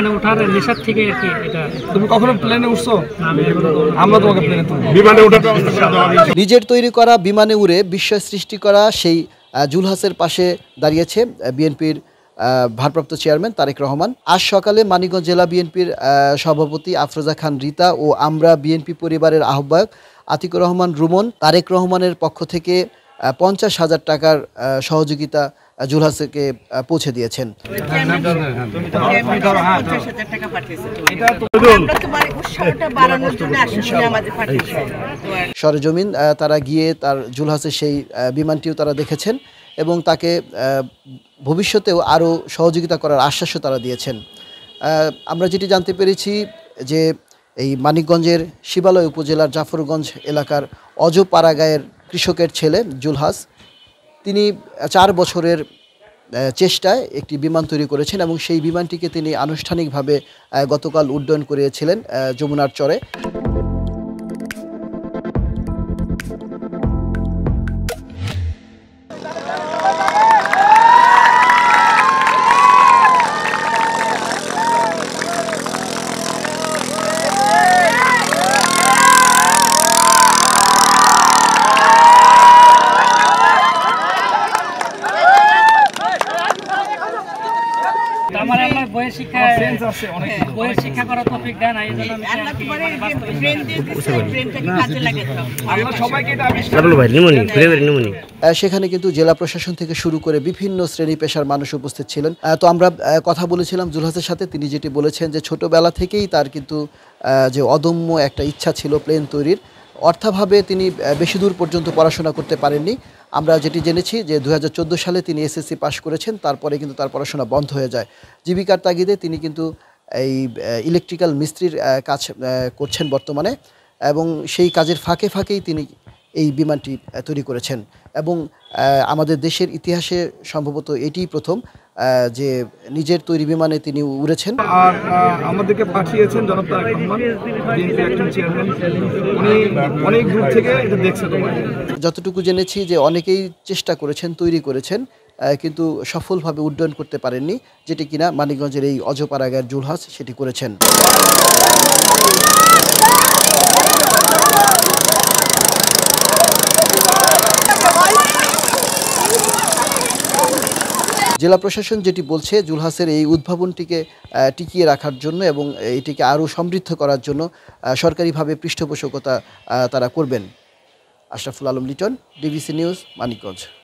বিমানে ওঠার নেশার থেকে আর কি এটা। তুমি কখনো প্লেনে উঠছো? আমরা তোমাকে প্লেনে তুলব। বিমানে ওঠার নিজের তৈরি করা বিমানে উড়ে বিস্ময় সৃষ্টি করা সেই জুলহাসের পাশে দাঁড়িয়েছে বিএনপির ভারপ্রাপ্ত চেয়ারম্যান তারেক রহমান। আজ সকালে মানিকগঞ্জ জেলা বিএনপির সভাপতি আফরোজা খান রিতা ও আমরা বিএনপি পরিবারের আহ্বায়ক আতিকুর রহমান রুমন তারেক রহমানের পক্ষ থেকে 50,000 টাকার সহযোগিতা জুলহাসকে পৌঁছে দিয়েছেন। সরেজমিন তারা গিয়ে তার জুলহাসের সেই বিমানটিও তারা দেখেছেন এবং তাকে ভবিষ্যতেও আরও সহযোগিতা করার আশ্বাসও তারা দিয়েছেন। আমরা যেটি জানতে পেরেছি যে এই মানিকগঞ্জের শিবালয় উপজেলার জাফরগঞ্জ এলাকার অজপাড়াগাঁয়ের কৃষকের ছেলে জুলহাস, তিনি 4 বছরের চেষ্টায় একটি বিমান তৈরি করেছেন এবং সেই বিমানটিকে তিনি আনুষ্ঠানিকভাবে গতকাল উড্ডয়ন করিয়েছিলেন যমুনার চরে। বইয়ের শিক্ষা করার তৌফিক দেন, এই জন্য সেখানে কিন্তু জেলা প্রশাসন থেকে শুরু করে বিভিন্ন শ্রেণী পেশার মানুষ উপস্থিত ছিলেন। তো আমরা কথা বলেছিলাম জুলহাসের সাথে, তিনি যেটি বলেছেন যে ছোটবেলা থেকেই তার কিন্তু যে অদম্য একটা ইচ্ছা ছিল প্লেন তৈরির। অর্থাভাবে তিনি বেশি দূর পর্যন্ত পড়াশোনা করতে পারেননি। আমরা যেটি জেনেছি যে 2014 সালে তিনি এসএসসি পাশ করেছেন, তারপরে কিন্তু তার পড়াশোনা বন্ধ হয়ে যায়। জীবিকার তাগিদে তিনি কিন্তু এই ইলেকট্রিক্যাল মিস্ত্রির কাজ করছেন বর্তমানে এবং সেই কাজের ফাঁকে ফাঁকেই তিনি এই বিমানটি তৈরি করেছেন এবং আমাদের দেশের ইতিহাসে সম্ভবত এটিই প্রথম যে নিজের তৈরি বিমানে তিনি উড়েছেন। আর আমাদেরকে পাঠিয়েছেন জনাব তারেক রহমান, বিএনপির একজন চেয়ারম্যান, উনি অনেক দূর থেকে এটা দেখছেন। যতটুকু জেনেছি যে অনেকেই চেষ্টা করেছেন, তৈরি করেছেন, কিন্তু সফলভাবে উড্ডয়ন করতে পারেননি, যেটি কিনা মানিকগঞ্জের এই অজপাড়াগাঁয়ের জুলহাস সেটি করেছেন। জেলা প্রশাসন যেটি বলছে জুলহাসের এই উদ্ভাবনটিকে টিকিয়ে রাখার জন্য এবং এটিকে আরও সমৃদ্ধ করার জন্য সরকারিভাবে পৃষ্ঠপোষকতা তারা করবেন। Ashraful Alam Liton, DBC news, Manikganj.